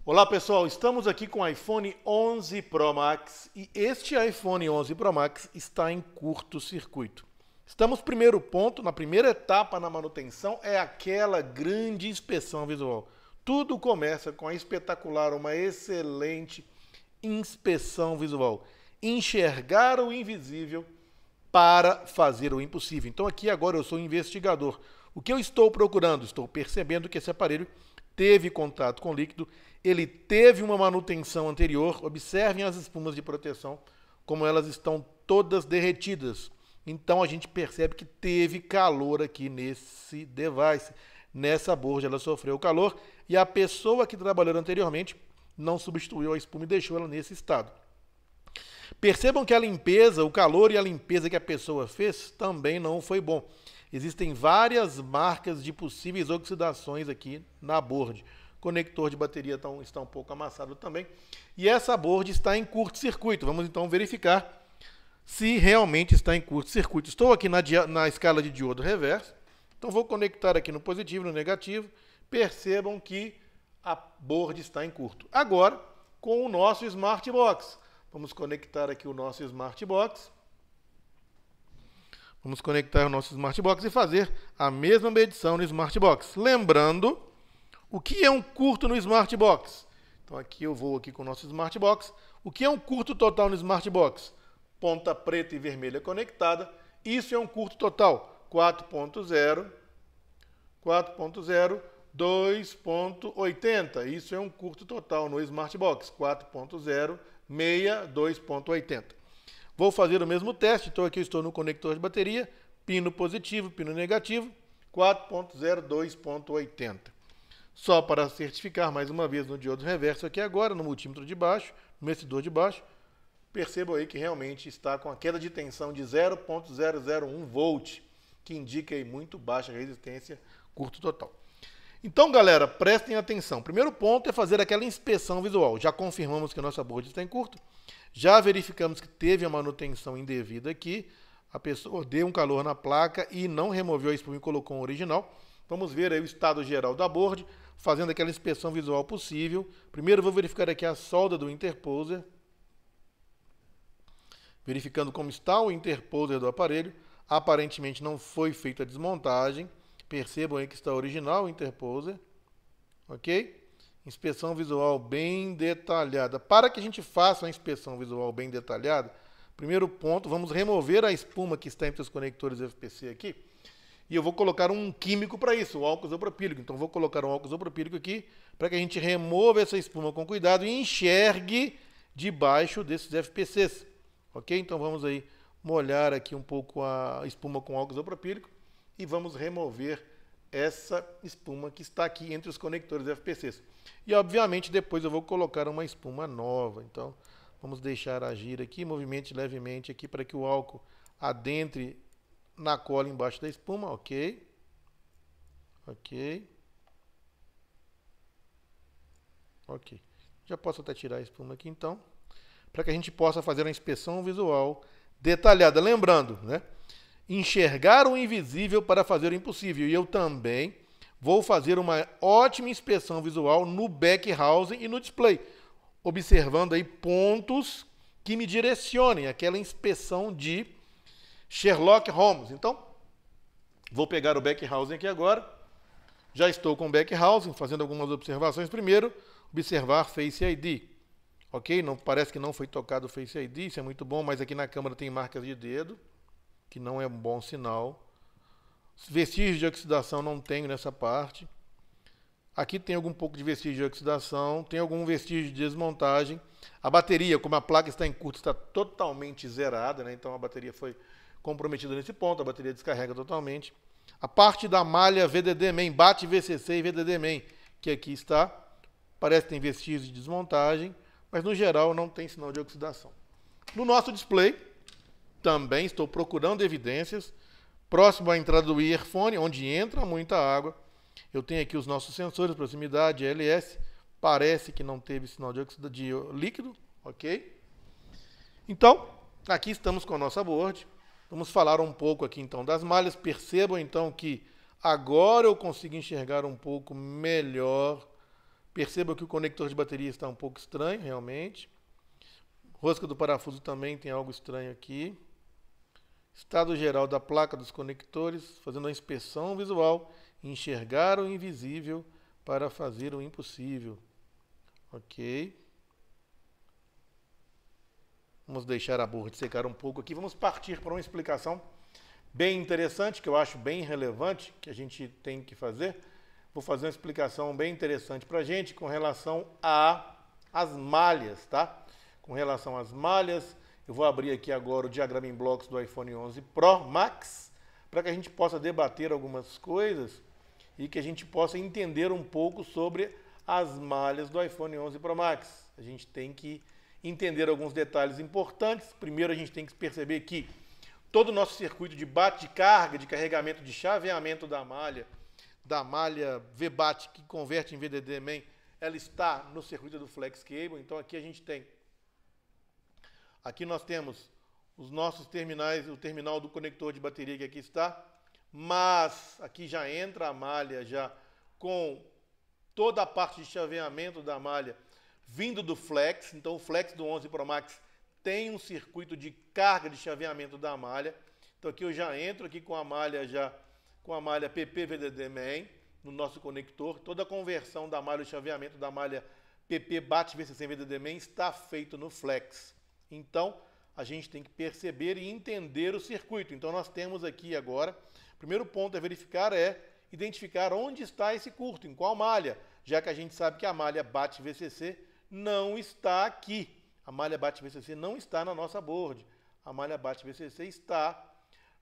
Olá pessoal, estamos aqui com o iPhone 11 Pro Max e este iPhone 11 Pro Max está em curto-circuito. Estamos primeiro ponto, na primeira etapa na manutenção, é aquela grande inspeção visual. Tudo começa com a espetacular, uma excelente inspeção visual. Enxergar o invisível para fazer o impossível. Então aqui agora eu sou investigador. O que eu estou procurando? Estou percebendo que esse aparelho teve contato com líquido, ele teve uma manutenção anterior. Observem as espumas de proteção, como elas estão todas derretidas. Então a gente percebe que teve calor aqui nesse device. Nessa borda ela sofreu calor e a pessoa que trabalhou anteriormente não substituiu a espuma e deixou ela nesse estado. Percebam que a limpeza, o calor e a limpeza que a pessoa fez também não foi bom. Existem várias marcas de possíveis oxidações aqui na board. O conector de bateria está um pouco amassado também. E essa board está em curto-circuito. Vamos então verificar se realmente está em curto-circuito. Estou aqui na escala de diodo reverso. Então vou conectar aqui no positivo e no negativo. Percebam que a board está em curto. Agora, com o nosso Smart Box. Vamos conectar aqui o nosso Smart Box. Vamos conectar o nosso Smart Box e fazer a mesma medição no Smart Box. Lembrando, o que é um curto no Smart Box? Então aqui eu vou aqui com o nosso Smart Box. O que é um curto total no Smart Box? Ponta preta e vermelha conectada. Isso é um curto total. 4.0, 4.0, 2.80. Isso é um curto total no Smart Box. 4.0, 6, 2.80. Vou fazer o mesmo teste, então aqui eu estou no conector de bateria, pino positivo, pino negativo, 4.0, 2.80. Só para certificar mais uma vez no diodo reverso aqui agora, no multímetro de baixo, no medidor de baixo, percebam aí que realmente está com a queda de tensão de 0.001 volt, que indica aí muito baixa resistência curto total. Então, galera, prestem atenção. Primeiro ponto é fazer aquela inspeção visual. Já confirmamos que a nossa board está em curto. Já verificamos que teve a manutenção indevida aqui. A pessoa deu um calor na placa e não removeu a espuma e colocou um original. Vamos ver aí o estado geral da board, fazendo aquela inspeção visual possível. Primeiro vou verificar aqui a solda do interposer. Verificando como está o interposer do aparelho. Aparentemente não foi feita a desmontagem. Percebam aí que está original o interposer, ok? Inspeção visual bem detalhada. Para que a gente faça uma inspeção visual bem detalhada, primeiro ponto, vamos remover a espuma que está entre os conectores FPC aqui. E eu vou colocar um químico para isso, o álcool isopropílico. Então vou colocar um álcool isopropílico aqui, para que a gente remova essa espuma com cuidado e enxergue debaixo desses FPCs, ok? Então vamos aí molhar aqui um pouco a espuma com álcool isopropílico. E vamos remover essa espuma que está aqui entre os conectores FPCs. E, obviamente, depois eu vou colocar uma espuma nova. Então, vamos deixar agir aqui, movimente levemente aqui para que o álcool adentre na cola embaixo da espuma. Ok. Ok. Ok. Já posso até tirar a espuma aqui, então, para que a gente possa fazer uma inspeção visual detalhada. Lembrando, né? Enxergar o invisível para fazer o impossível. E eu também vou fazer uma ótima inspeção visual no back housing e no display, observando aí pontos que me direcionem, aquela inspeção de Sherlock Holmes. Então, vou pegar o back housing aqui agora. Já estou com o back housing, fazendo algumas observações. Primeiro, observar Face ID. Ok? Não, parece que não foi tocado o Face ID, isso é muito bom, mas aqui na câmera tem marcas de dedo, que não é um bom sinal. Vestígios de oxidação não tenho nessa parte. Aqui tem algum pouco de vestígio de oxidação, tem algum vestígio de desmontagem. A bateria, como a placa está em curto, está totalmente zerada, né? Então a bateria foi comprometida nesse ponto, a bateria descarrega totalmente. A parte da malha VDD Main, bate VCC e VDD Main, que aqui está, parece que tem vestígios de desmontagem, mas no geral não tem sinal de oxidação. No nosso display, também estou procurando evidências. Próximo à entrada do earphone, onde entra muita água. Eu tenho aqui os nossos sensores, proximidade, LS. Parece que não teve sinal de líquido, ok? Então, aqui estamos com a nossa board. Vamos falar um pouco aqui então das malhas. Percebam então que agora eu consigo enxergar um pouco melhor Perceba que o conector de bateria está um pouco estranho, realmente. Rosca do parafuso também tem algo estranho aqui. Estado geral da placa dos conectores, fazendo a inspeção visual, enxergar o invisível para fazer o impossível. Ok. Vamos deixar a board secar um pouco aqui. Vamos partir para uma explicação bem interessante, que eu acho bem relevante, que a gente tem que fazer. Vou fazer uma explicação bem interessante para a gente com relação às malhas, tá? Com relação às malhas, eu vou abrir aqui agora o diagrama em blocos do iPhone 11 Pro Max, para que a gente possa debater algumas coisas e que a gente possa entender um pouco sobre as malhas do iPhone 11 Pro Max. A gente tem que entender alguns detalhes importantes. Primeiro, a gente tem que perceber que todo o nosso circuito de bate de carga, de carregamento, de chaveamento da malha VBAT, que converte em VDD-MAN, ela está no circuito do Flex Cable. Então aqui a gente tem, aqui nós temos os nossos terminais, o terminal do conector de bateria que aqui está, mas aqui já entra a malha já com toda a parte de chaveamento da malha vindo do Flex. Então o Flex do 11 Pro Max tem um circuito de carga de chaveamento da malha. Então aqui eu já entro aqui com a malha PP VDD-MAN no nosso conector. Toda a conversão da malha, o chaveamento da malha PP BAT VCC VDD-MAN está feito no Flex. Então a gente tem que perceber e entender o circuito. Então nós temos aqui agora, o primeiro ponto a verificar é identificar onde está esse curto, em qual malha, já que a gente sabe que a malha BAT VCC não está aqui. A malha BAT VCC não está na nossa board. A malha BAT VCC está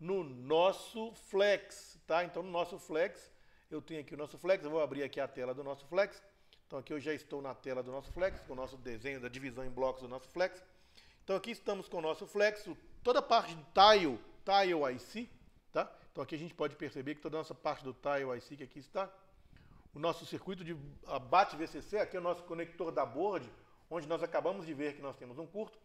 no nosso Flex, tá? Então no nosso Flex, eu tenho aqui o nosso Flex, eu vou abrir aqui a tela do nosso Flex. Então aqui eu já estou na tela do nosso Flex, com o nosso desenho da divisão em blocos do nosso Flex. Então aqui estamos com o nosso Flex, toda a parte de Tile IC, tá? Então aqui a gente pode perceber que toda a nossa parte do Tile IC que aqui está. O nosso circuito de BAT VCC, aqui é o nosso conector da board, onde nós acabamos de ver que nós temos um curto.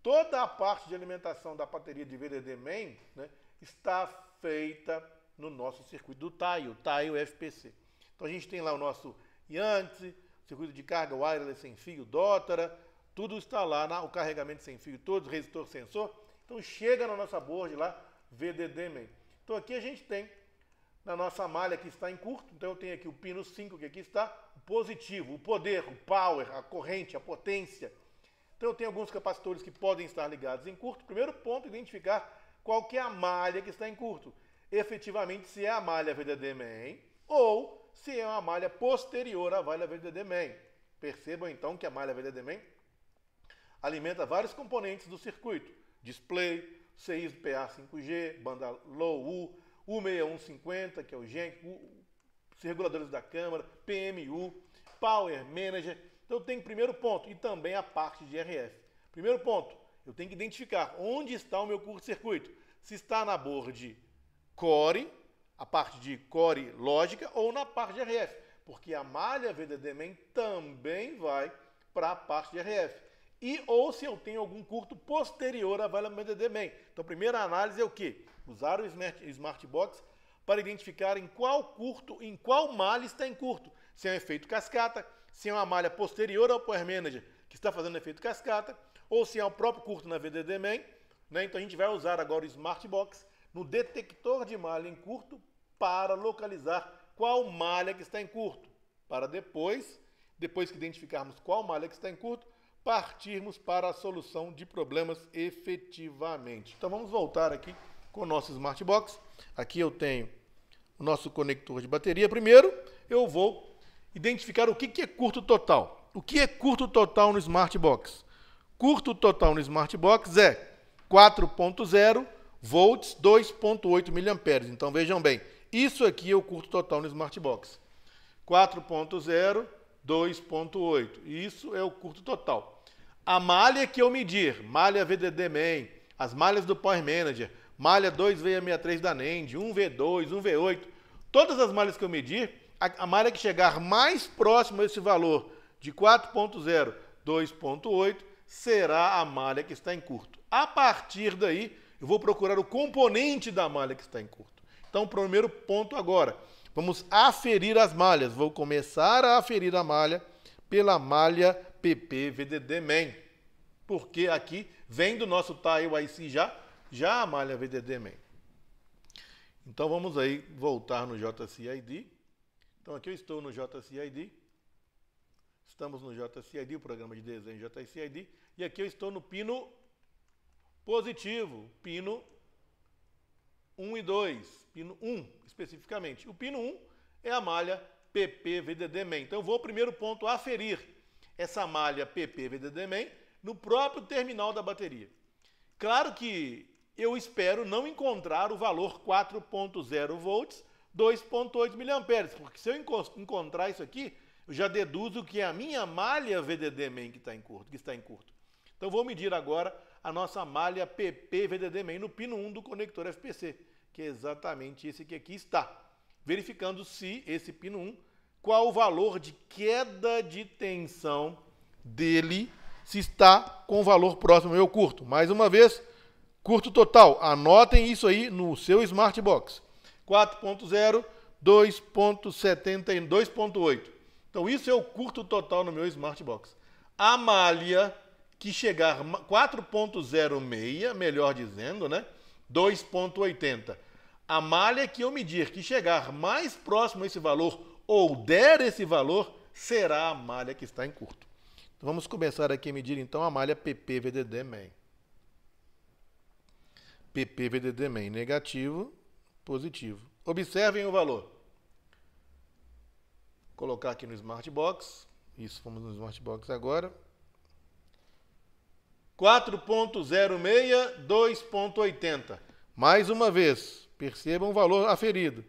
Toda a parte de alimentação da bateria de VDD-MAN, né, está feita no nosso circuito do Tile FPC. Então a gente tem lá o nosso Yanti, circuito de carga wireless sem fio, Dotara, tudo está lá, o carregamento sem fio, todos, resistor, sensor. Então chega na nossa board lá, VDD-MAN. Então aqui a gente tem na nossa malha que está em curto. Então eu tenho aqui o pino 5 que aqui está, o positivo, o poder, o power, a corrente, a potência. Então eu tenho alguns capacitores que podem estar ligados em curto. Primeiro ponto, identificar qual que é a malha que está em curto. Efetivamente, se é a malha VDD-MAN ou se é uma malha posterior à malha VDD-MAN. Percebam então que a malha VDD-MAN alimenta vários componentes do circuito. Display, CI PA 5G, banda Low U, U6150, que é o GENC, os reguladores da câmara, PMU, Power Manager. Então eu tenho primeiro ponto, e também a parte de RF. Primeiro ponto, eu tenho que identificar onde está o meu curto-circuito. Se está na board Core, a parte de Core lógica, ou na parte de RF. Porque a malha VDD-MAN também vai para a parte de RF. Ou se eu tenho algum curto posterior à malha VDD-MAN. Então a primeira análise é o quê? Usar o Smart Box para identificar em qual curto, em qual malha está em curto. Se é um efeito cascata, se é uma malha posterior ao Power Manager que está fazendo efeito cascata, ou se é o próprio curto na VDD-MAN, né? Então a gente vai usar agora o Smart Box no detector de malha em curto para localizar qual malha que está em curto, para depois que identificarmos qual malha que está em curto, partirmos para a solução de problemas efetivamente. Então vamos voltar aqui com o nosso Smart Box. Aqui eu tenho o nosso conector de bateria. Primeiro eu vou identificar o que é curto total. O que é curto total no Smart Box? Curto total no Smart Box é 4.0 volts, 2.8 mA. Então vejam bem, isso aqui é o curto total no Smart Box. 4.0, 2.8. Isso é o curto total. A malha que eu medir, malha VDD-MAN, as malhas do Power Manager, malha 2V63 da NEND, 1V2, 1V8, todas as malhas que eu medir, a malha que chegar mais próximo a esse valor de 4.0, 2.8, será a malha que está em curto. A partir daí, eu vou procurar o componente da malha que está em curto. Então, primeiro ponto agora, vamos aferir as malhas. Vou começar a aferir a malha pela malha PP VDD Main. Porque aqui vem do nosso Tile IC já a malha VDD Main. Então vamos aí voltar no JCID. Então aqui eu estou no JCID. Estamos no JCID, o programa de desenho JCID. E aqui eu estou no pino positivo, pino 1 e 2, pino 1 especificamente. O pino 1 é a malha PP VDD Main. Então eu vou primeiro ponto aferir essa malha PP VDD Main no próprio terminal da bateria. Claro que eu espero não encontrar o valor 4.0 volts, 2.8 mA, porque se eu encontrar isso aqui, eu já deduzo que é a minha malha VDD Main que está em curto. Então vou medir agora a nossa malha PP VDD Main no pino 1 do conector FPC, que é exatamente esse que aqui está. Verificando se esse pino 1, qual o valor de queda de tensão dele, se está com o valor próximo ao meu curto. Mais uma vez, curto total. Anotem isso aí no seu Smart Box. 4.0, 2.70 2.8. Então isso é o curto total no meu Smart Box. A malha que chegar 4.06, melhor dizendo, né? 2.80. A malha que eu medir que chegar mais próximo a esse valor ou der esse valor, será a malha que está em curto. Então, vamos começar aqui a medir então a malha PP VDD Main. PP VDD Main negativo, positivo. Observem o valor. Vou colocar aqui no Smart Box. Isso, vamos no Smart Box agora. 4.06, 2.80. Mais uma vez, percebam o valor aferido.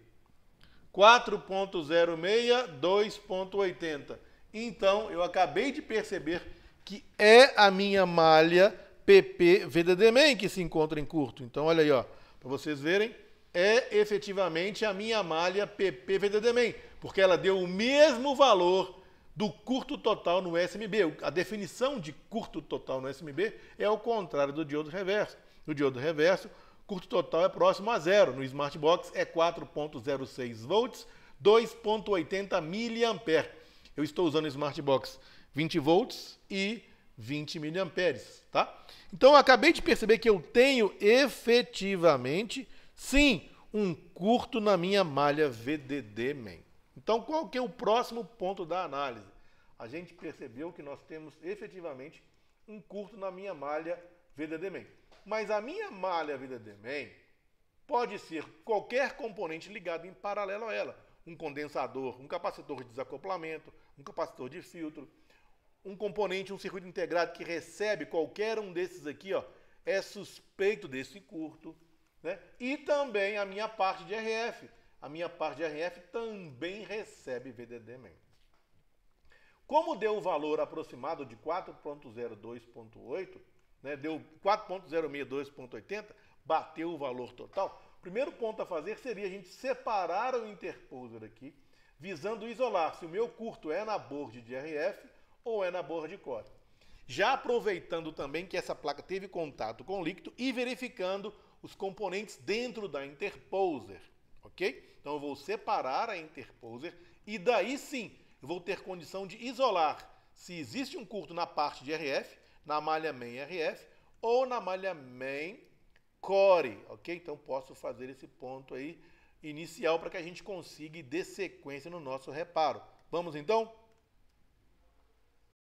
4.06, 2.80. Então, eu acabei de perceber que é a minha malha PP VDD Main que se encontra em curto. Então, olha aí, ó, para vocês verem, é efetivamente a minha malha PP VDD Main, porque ela deu o mesmo valor do curto total no SMB. A definição de curto total no SMB é ao contrário do diodo reverso. No diodo reverso, curto total é próximo a zero. No Smart Box é 4.06 volts, 2.80 mA. Eu estou usando o Smart Box 20 volts e 20 mA, tá? Então, eu acabei de perceber que eu tenho efetivamente, sim, um curto na minha malha VDD Main. Então, qual que é o próximo ponto da análise? A gente percebeu que nós temos efetivamente um curto na minha malha VDD Main. Mas a minha malha VDD Main pode ser qualquer componente ligado em paralelo a ela. Um condensador, um capacitor de desacoplamento, um capacitor de filtro, um componente, um circuito integrado que recebe qualquer um desses aqui, ó, é suspeito desse curto, né? E também a minha parte de RF. A minha parte de RF também recebe VDD Main. Como deu o valor aproximado de 4.02.8, né, deu 4.062.80, bateu o valor total, o primeiro ponto a fazer seria a gente separar o interposer aqui, visando isolar se o meu curto é na board de RF ou é na board de core. Já aproveitando também que essa placa teve contato com o líquido e verificando os componentes dentro da interposer, ok? Então eu vou separar a interposer e daí sim eu vou ter condição de isolar se existe um curto na parte de RF, na malha main RF ou na malha main core, ok? Então posso fazer esse ponto aí inicial para que a gente consiga ir de sequência no nosso reparo. Vamos então?